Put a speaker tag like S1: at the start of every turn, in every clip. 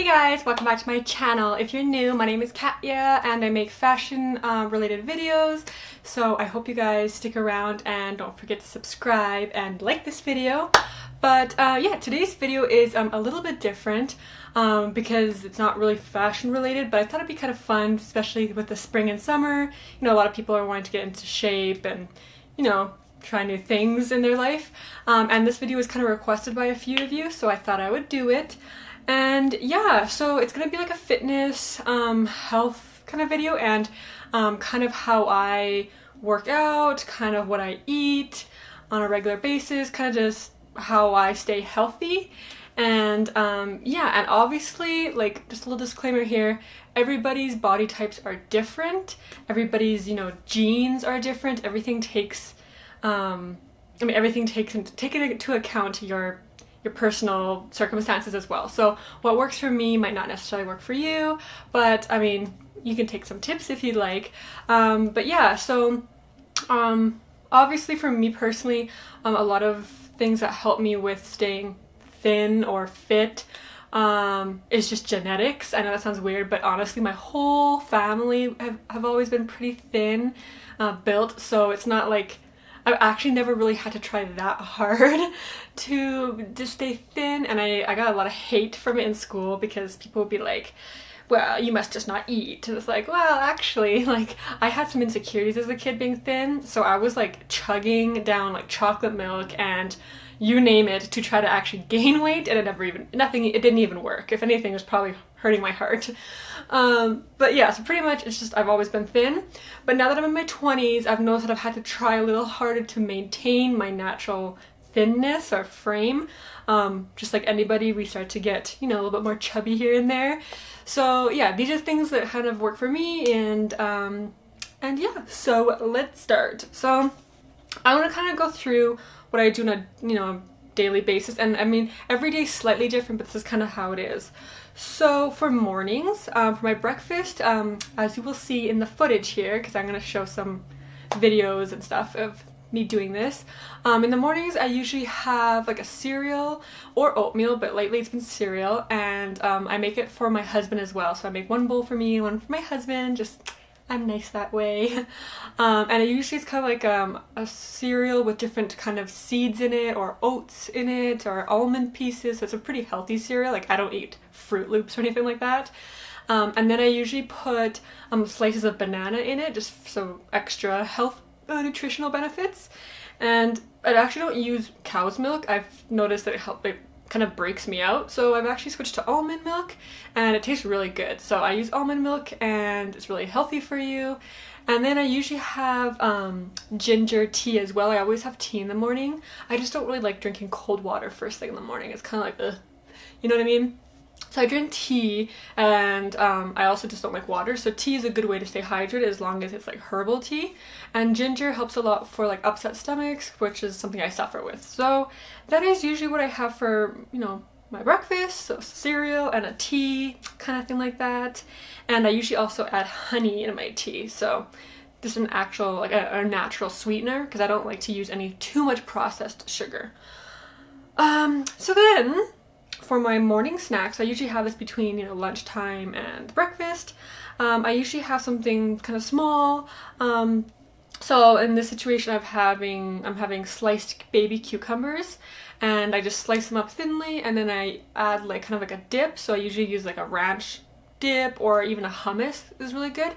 S1: guys, welcome back to my channel. If you're new, my name is Katja and I make fashion related videos, so I hope you guys stick around and don't forget to subscribe and like this video. But yeah, today's video is a little bit different because it's not really fashion related, but I thought it'd be kind of fun, especially with the spring and summer. You know, a lot of people are wanting to get into shape and, you know, try new things in their life. And this video was kind of requested by a few of you, so I thought I would do it. And yeah, so it's gonna be like a fitness, health kind of video, and kind of how I work out, kind of what I eat on a regular basis, kind of just how I stay healthy. And yeah, and obviously, like, just a little disclaimer here, everybody's body types are different, everybody's, you know, genes are different, everything takes everything takes into account your personal circumstances as well. So what works for me might not necessarily work for you, but I mean, you can take some tips if you'd like. But yeah, so obviously for me personally, a lot of things that help me with staying thin or fit is just genetics. I know that sounds weird, but honestly my whole family have always been pretty thin built, so it's not like I've actually never really had to try that hard to just stay thin, and I got a lot of hate from it in school because people would be like, well, you must just not eat. And it's like, well, actually, like, I had some insecurities as a kid being thin, so I was like chugging down like chocolate milk and you name it to try to actually gain weight, and it didn't even work. If anything, it was probably hurting my heart. But yeah, so pretty much it's just I've always been thin, but now that I'm in my 20s, I've noticed that I've had to try a little harder to maintain my natural thinness or frame. Just like anybody, we start to get, you know, a little bit more chubby here and there. So yeah, these are things that kind of work for me, and yeah, so let's start. So I want to kind of go through what I do on a, you know, daily basis, and I mean every day is slightly different, but this is kind of how it is. So for mornings, for my breakfast, as you will see in the footage here, because I'm going to show some videos and stuff of me doing this, in the mornings I usually have like a cereal or oatmeal, but lately it's been cereal, and I make it for my husband as well. So I make one bowl for me, one for my husband, just I'm nice that way. And it usually is kind of like a cereal with different kind of seeds in it, or oats in it, or almond pieces, so it's a pretty healthy cereal. Like, I don't eat Fruit Loops or anything like that. And then I usually put slices of banana in it, just so extra health nutritional benefits. And I actually don't use cow's milk. I've noticed that it kind of breaks me out, so I've actually switched to almond milk, and it tastes really good. So I use almond milk, and it's really healthy for you. And then I usually have ginger tea as well. I always have tea in the morning. I just don't really like drinking cold water first thing in the morning. It's kind of like, ugh, you know what I mean? So I drink tea, and I also just don't like water, so tea is a good way to stay hydrated as long as it's like herbal tea. And ginger helps a lot for like upset stomachs, which is something I suffer with. So that is usually what I have for, you know, my breakfast, so cereal and a tea, kind of thing like that. And I usually also add honey in my tea, so just an actual, like a natural sweetener, because I don't like to use any too much processed sugar. So then for my morning snacks, I usually have this between, you know, lunchtime and breakfast. I usually have something kind of small. So in this situation, I'm having sliced baby cucumbers, and I just slice them up thinly, and then I add like kind of like a dip. So I usually use like a ranch dip, or even a hummus is really good,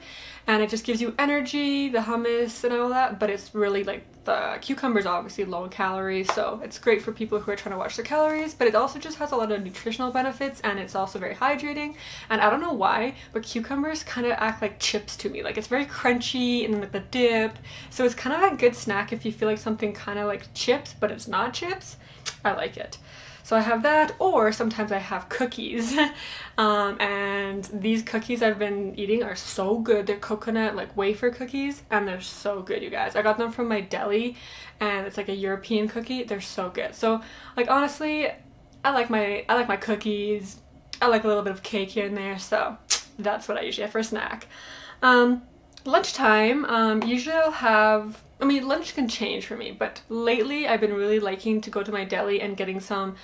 S1: and it just gives you energy, the hummus and all that, but it's really like, the cucumber is obviously low in calories, so it's great for people who are trying to watch their calories, but it also just has a lot of nutritional benefits, and it's also very hydrating. And I don't know why, but cucumbers kind of act like chips to me. Like, it's very crunchy, and then like the dip, so it's kind of a good snack if you feel like something kind of like chips but it's not chips. I like it. So I have that, or sometimes I have cookies. And these cookies I've been eating are so good. They're coconut like wafer cookies, and they're so good, you guys. I got them from my deli, and it's like a European cookie. They're so good. So like, honestly, I like my cookies. I like a little bit of cake here and there, so that's what I usually have for a snack. Lunchtime, usually I'll have I mean, lunch can change for me, but lately I've been really liking to go to my deli and getting some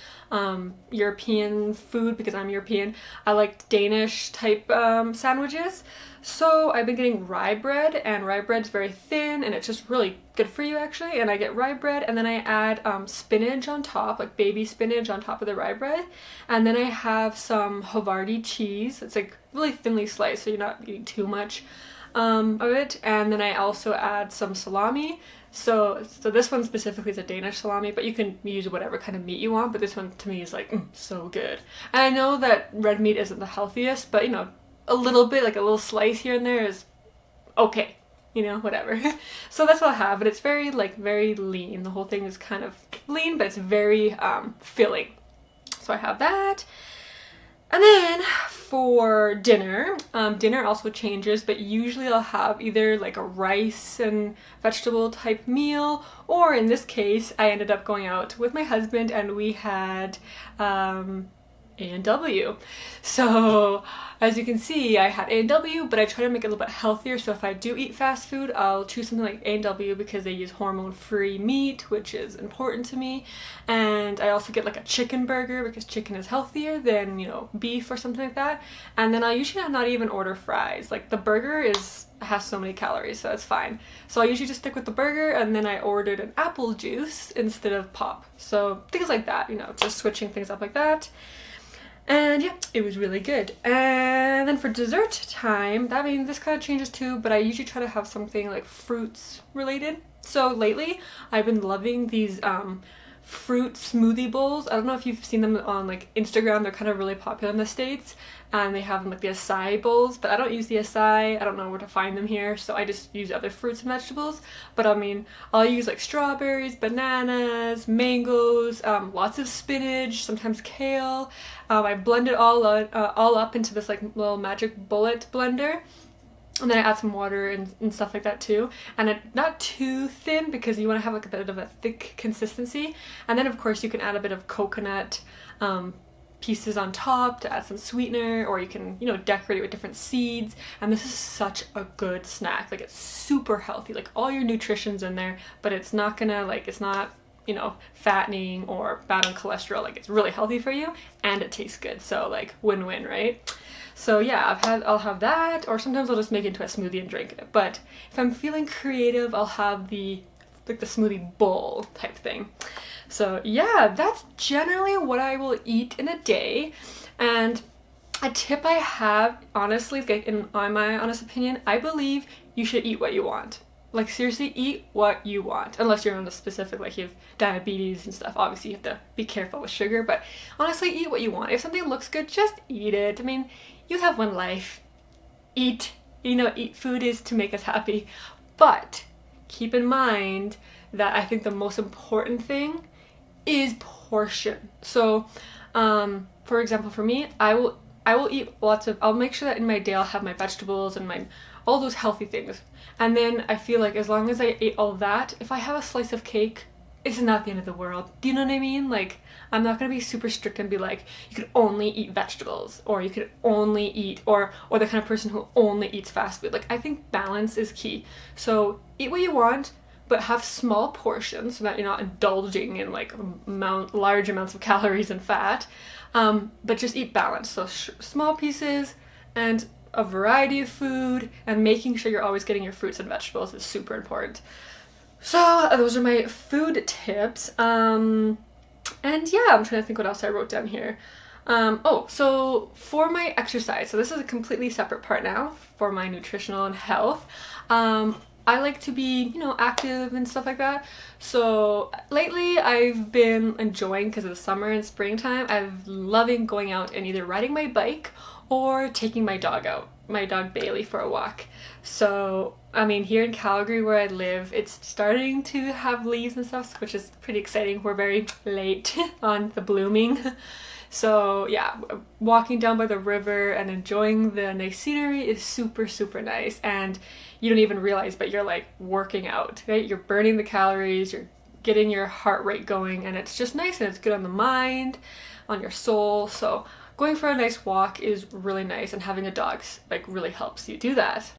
S1: European food because I'm European. I like Danish type sandwiches. So I've been getting rye bread, and rye bread's very thin and it's just really good for you actually. And I get rye bread and then I add spinach on top, like baby spinach on top of the rye bread. And then I have some Havarti cheese. It's like really thinly sliced so you're not eating too much of it. And then I also add some salami. So this one specifically is a Danish salami, but you can use whatever kind of meat you want. But this one to me is like so good. And I know that red meat isn't the healthiest, but you know, a little bit, like a little slice here and there is okay, you know, whatever. So that's what I have, but it's very very lean. The whole thing is kind of lean, but it's very filling. So I have that. And then for dinner, dinner also changes, but usually I'll have either like a rice and vegetable type meal, or in this case, I ended up going out with my husband and we had A&W. So as you can see, I had A&W, but I try to make it a little bit healthier. So if I do eat fast food, I'll choose something like A&W because they use hormone-free meat, which is important to me. And I also get like a chicken burger because chicken is healthier than, you know, beef or something like that. And then I usually not even order fries. Like the burger has so many calories, so it's fine. So I usually just stick with the burger, and then I ordered an apple juice instead of pop. So things like that, you know, just switching things up like that. And yeah, it was really good. And then for dessert time, I mean, this kind of changes too, but I usually try to have something like fruits related. So lately, I've been loving these fruit smoothie bowls. I don't know if you've seen them on like Instagram. They're kind of really popular in the States, and they have them like the acai bowls, but I don't use the acai. I don't know where to find them here, so I just use other fruits and vegetables. But I mean, I'll use like strawberries, bananas, mangoes, lots of spinach, sometimes kale. I blend it all up into this like little magic bullet blender. And then I add some water and stuff like that too. And not too thin because you want to have like a bit of a thick consistency. And then of course you can add a bit of coconut pieces on top to add some sweetener, or you can, you know, decorate it with different seeds. And this is such a good snack. Like it's super healthy. Like all your nutrition's in there, but it's not gonna like, it's not, you know, fattening or bad on cholesterol. Like it's really healthy for you and it tastes good. So like win-win, right? So yeah, I'll have that, or sometimes I'll just make it into a smoothie and drink it. But if I'm feeling creative, I'll have the smoothie bowl type thing. So yeah, that's generally what I will eat in a day. And a tip I have, honestly, like in my honest opinion, I believe you should eat what you want. Like seriously, eat what you want. Unless you're on a specific, like you have diabetes and stuff. Obviously you have to be careful with sugar, but honestly, eat what you want. If something looks good, just eat it. I mean, you have one life. Eat. You know, eat food is to make us happy. But keep in mind that I think the most important thing is portion. So, for example, for me, I will eat I'll make sure that in my day I'll have my vegetables and all those healthy things. And then I feel like as long as I ate all that, if I have a slice of cake, it's not the end of the world. Do you know what I mean? Like, I'm not gonna be super strict and be like, you could only eat vegetables, or you could only eat, or the kind of person who only eats fast food. Like, I think balance is key. So eat what you want, but have small portions so that you're not indulging in like large amounts of calories and fat. But just eat balanced. So small pieces and a variety of food, and making sure you're always getting your fruits and vegetables is super important. So those are my food tips. And yeah, I'm trying to think what else I wrote down here. So for my exercise, so this is a completely separate part now for my nutritional and health. I like to be, you know, active and stuff like that. So lately I've been enjoying, because of the summer and springtime, I'm loving going out and either riding my bike or taking my dog out, my dog Bailey, for a walk. So, I mean, here in Calgary where I live, it's starting to have leaves and stuff, which is pretty exciting. We're very late on the blooming. So yeah, walking down by the river and enjoying the nice scenery is super, super nice. And you don't even realize, but you're like working out, right? You're burning the calories, you're getting your heart rate going, and it's just nice, and it's good on the mind, on your soul. So going for a nice walk is really nice, and having a dog like really helps you do that.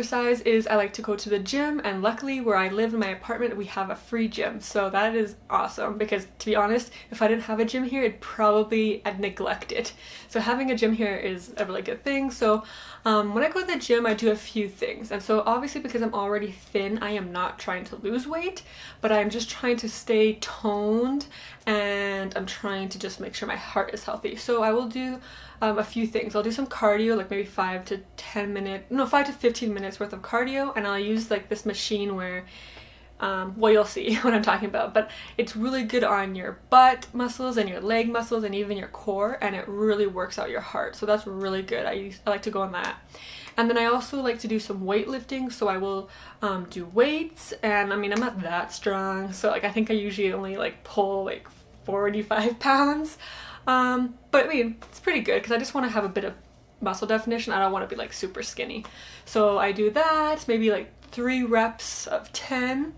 S1: exercise is I like to go to the gym, and luckily where I live in my apartment we have a free gym, so that is awesome because, to be honest, if I didn't have a gym here I'd neglect it. So having a gym here is a really good thing. So when I go to the gym I do a few things, and so obviously because I'm already thin I am not trying to lose weight, but I'm just trying to stay toned, and I'm trying to just make sure my heart is healthy. So I will do a few things. I'll do some cardio, like maybe 5 to 15 minutes worth of cardio, and I'll use like this machine where well, you'll see what I'm talking about, but it's really good on your butt muscles and your leg muscles and even your core, and it really works out your heart, so that's really good. I like to go on that. And then I also like to do some weightlifting, so I will do weights, and I mean I'm not that strong, so like I think I usually only like pull like 45 pounds, but I mean it's pretty good because I just want to have a bit of muscle definition. I don't want to be like super skinny, so I do that, maybe like 3 reps of 10,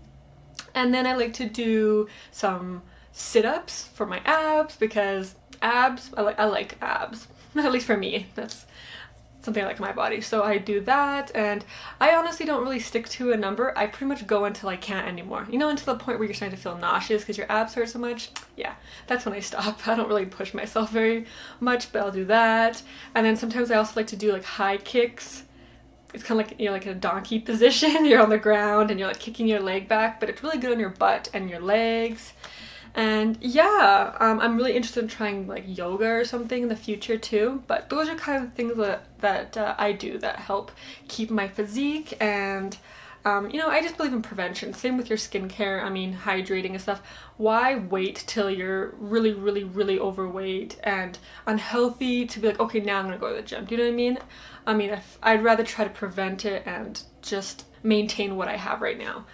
S1: and then I like to do some sit-ups for my abs because I like abs, at least for me. That's something I like in my body, so I do that, and I honestly don't really stick to a number. I pretty much go until I can't anymore, you know, until the point where you're starting to feel nauseous because your abs hurt so much. Yeah, that's when I stop. I don't really push myself very much, but I'll do that. And then sometimes I also like to do like high kicks. It's kind of like you're like in a donkey position. You're on the ground and you're like kicking your leg back, but it's really good on your butt and your legs. And yeah, I'm really interested in trying like yoga or something in the future too, but those are kind of things that I do that help keep my physique, and you know, I just believe in prevention. Same with your skincare, I mean hydrating and stuff. Why wait till you're really overweight and unhealthy to be like, okay, now I'm gonna go to the gym? Do you know what I mean? I mean, I'd rather try to prevent it and just maintain what I have right now.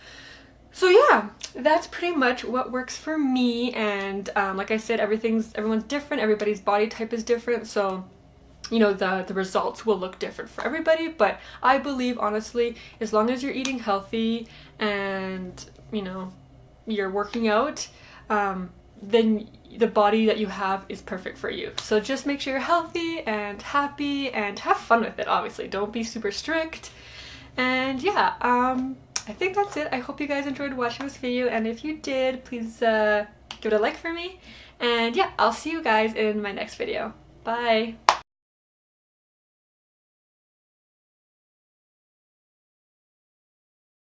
S1: So yeah, that's pretty much what works for me, and like I said, everyone's different, everybody's body type is different, so you know, the results will look different for everybody, but I believe honestly, as long as you're eating healthy and you know, you're working out, then the body that you have is perfect for you. So just make sure you're healthy and happy and have fun with it, obviously. Don't be super strict. And yeah, I think that's it. I hope you guys enjoyed watching this video, and if you did, please give it a like for me. And yeah, I'll see you guys in my next video. Bye!